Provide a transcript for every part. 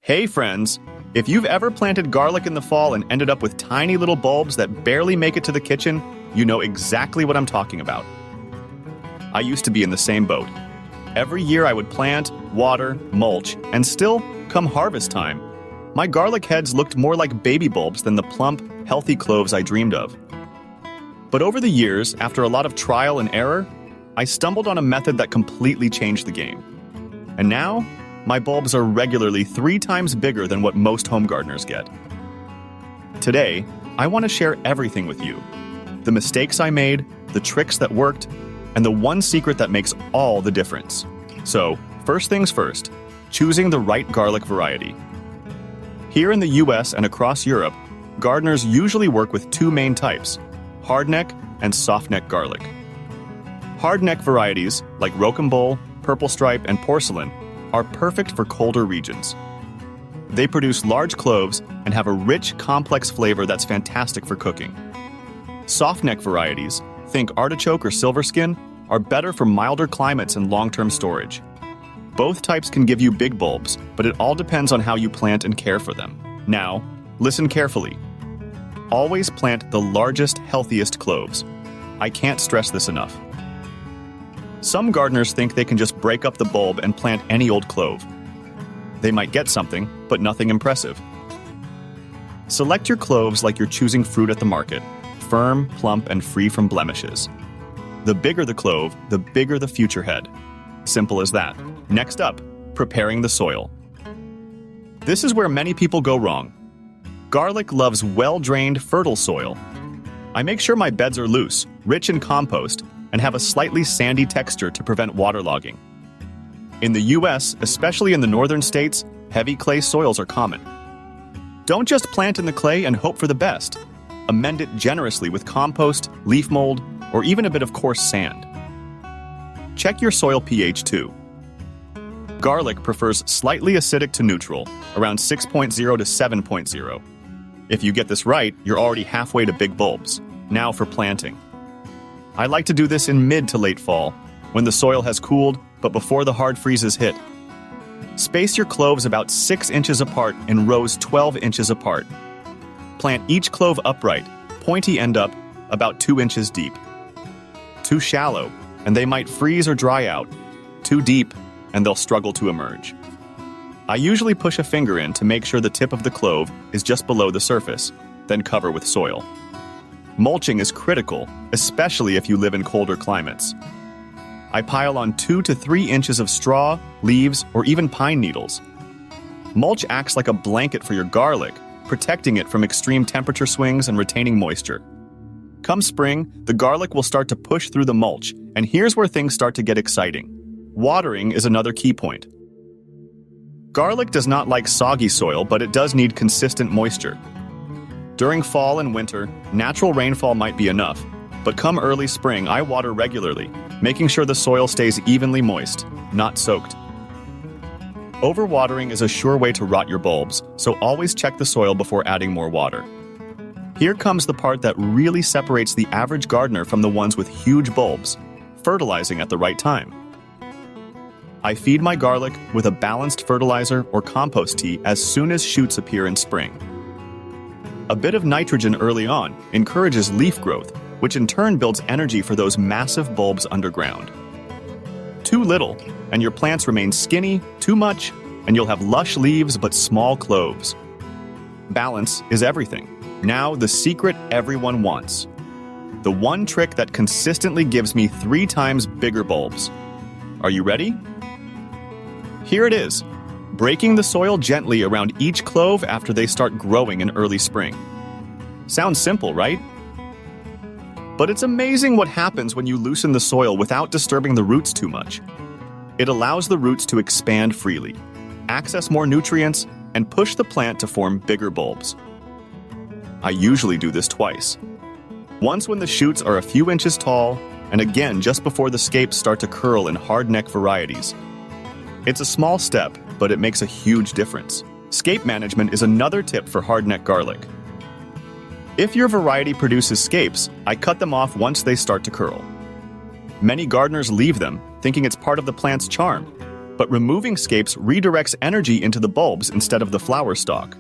Hey friends, if you've ever planted garlic in the fall and ended up with tiny little bulbs that barely make it to the kitchen, you know exactly what I'm talking about. I used to be in the same boat. Every year I would plant, water, mulch, and still, come harvest time, my garlic heads looked more like baby bulbs than the plump, healthy cloves I dreamed of. But over the years, after a lot of trial and error, I stumbled on a method that completely changed the game. And now, my bulbs are regularly 3 times bigger than what most home gardeners get. Today, I want to share everything with you. The mistakes I made, the tricks that worked, and the one secret that makes all the difference. So, first things first, choosing the right garlic variety. Here in the US and across Europe, gardeners usually work with 2 main types, hardneck and softneck garlic. Hardneck varieties, like rocambole, purple stripe, and porcelain, are perfect for colder regions. They produce large cloves and have a rich, complex flavor that's fantastic for cooking. Softneck varieties, think artichoke or silverskin, are better for milder climates and long-term storage. Both types can give you big bulbs, but it all depends on how you plant and care for them. Now, listen carefully. Always plant the largest, healthiest cloves. I can't stress this enough. Some gardeners think they can just break up the bulb and plant any old clove. They might get something, but nothing impressive. Select your cloves like you're choosing fruit at the market, firm, plump, and free from blemishes. The bigger the clove, the bigger the future head. Simple as that. Next up, preparing the soil. This is where many people go wrong. Garlic loves well-drained, fertile soil. I make sure my beds are loose, rich in compost, and have a slightly sandy texture to prevent waterlogging. In the US, especially in the northern states, heavy clay soils are common. Don't just plant in the clay and hope for the best. Amend it generously with compost, leaf mold, or even a bit of coarse sand. Check your soil pH too. Garlic prefers slightly acidic to neutral, around 6.0 to 7.0. If you get this right, you're already halfway to big bulbs. Now for planting. I like to do this in mid to late fall, when the soil has cooled, but before the hard freezes hit. Space your cloves about 6 inches apart in rows 12 inches apart. Plant each clove upright, pointy end up, about 2 inches deep. Too shallow, and they might freeze or dry out. Too deep, and they'll struggle to emerge. I usually push a finger in to make sure the tip of the clove is just below the surface, then cover with soil. Mulching is critical, especially if you live in colder climates. I pile on 2 to 3 inches of straw, leaves, or even pine needles. Mulch acts like a blanket for your garlic, protecting it from extreme temperature swings and retaining moisture. Come spring, the garlic will start to push through the mulch, and here's where things start to get exciting. Watering is another key point. Garlic does not like soggy soil, but it does need consistent moisture. During fall and winter, natural rainfall might be enough, but come early spring, I water regularly, making sure the soil stays evenly moist, not soaked. Overwatering is a sure way to rot your bulbs, so always check the soil before adding more water. Here comes the part that really separates the average gardener from the ones with huge bulbs, fertilizing at the right time. I feed my garlic with a balanced fertilizer or compost tea as soon as shoots appear in spring. A bit of nitrogen early on encourages leaf growth, which in turn builds energy for those massive bulbs underground. Too little, and your plants remain skinny. Too much, and you'll have lush leaves but small cloves. Balance is everything. Now, the secret everyone wants. The one trick that consistently gives me 3 times bigger bulbs. Are you ready? Here it is. Breaking the soil gently around each clove after they start growing in early spring. Sounds simple, right? But it's amazing what happens when you loosen the soil without disturbing the roots too much. It allows the roots to expand freely, access more nutrients, and push the plant to form bigger bulbs. I usually do this twice. Once when the shoots are a few inches tall, and again just before the scapes start to curl in hardneck varieties. It's a small step, but it makes a huge difference. Scape management is another tip for hardneck garlic. If your variety produces scapes, I cut them off once they start to curl. Many gardeners leave them, thinking it's part of the plant's charm. but removing scapes redirects energy into the bulbs instead of the flower stalk.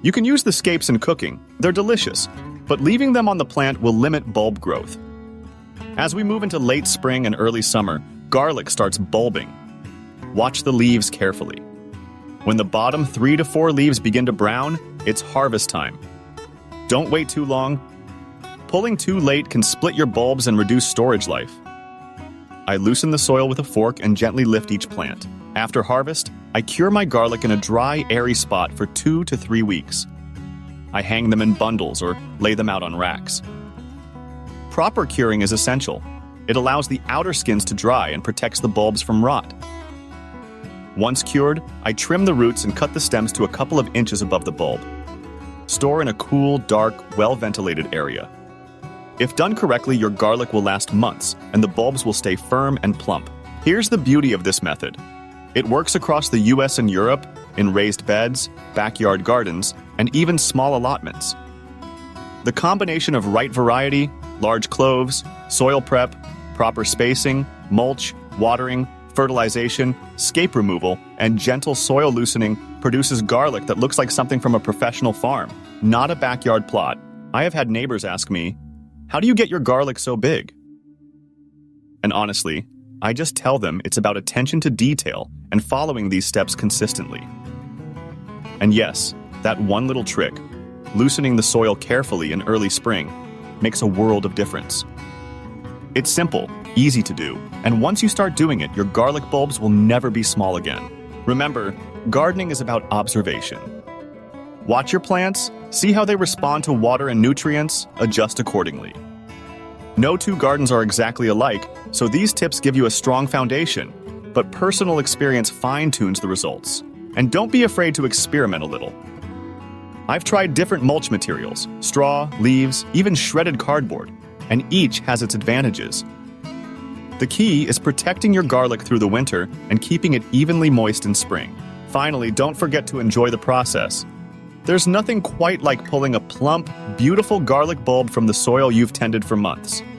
You can use the scapes in cooking. They're delicious, but leaving them on the plant will limit bulb growth. As we move into late spring and early summer, garlic starts bulbing. Watch the leaves carefully. When the bottom 3 to 4 leaves begin to brown, it's harvest time. Don't wait too long. Pulling too late can split your bulbs and reduce storage life. I loosen the soil with a fork and gently lift each plant. After harvest, I cure my garlic in a dry, airy spot for 2 to 3 weeks. I hang them in bundles or lay them out on racks. Proper curing is essential. It allows the outer skins to dry and protects the bulbs from rot. Once cured, I trim the roots and cut the stems to a couple of inches above the bulb. Store in a cool, dark, well-ventilated area. If done correctly, your garlic will last months, and the bulbs will stay firm and plump. Here's the beauty of this method. It works across the US and Europe, in raised beds, backyard gardens, and even small allotments. The combination of right variety, large cloves, soil prep, proper spacing, mulch, watering, fertilization, scape removal, and gentle soil loosening produces garlic that looks like something from a professional farm, not a backyard plot. I have had neighbors ask me, "How do you get your garlic so big?" And honestly, I just tell them it's about attention to detail and following these steps consistently. And yes, that one little trick, loosening the soil carefully in early spring, makes a world of difference. It's simple, easy to do, and once you start doing it, your garlic bulbs will never be small again. Remember, gardening is about observation. Watch your plants, see how they respond to water and nutrients, adjust accordingly. No two gardens are exactly alike, so these tips give you a strong foundation, but personal experience fine-tunes the results. And don't be afraid to experiment a little. I've tried different mulch materials, straw, leaves, even shredded cardboard, and each has its advantages. The key is protecting your garlic through the winter and keeping it evenly moist in spring. Finally, don't forget to enjoy the process. There's nothing quite like pulling a plump, beautiful garlic bulb from the soil you've tended for months.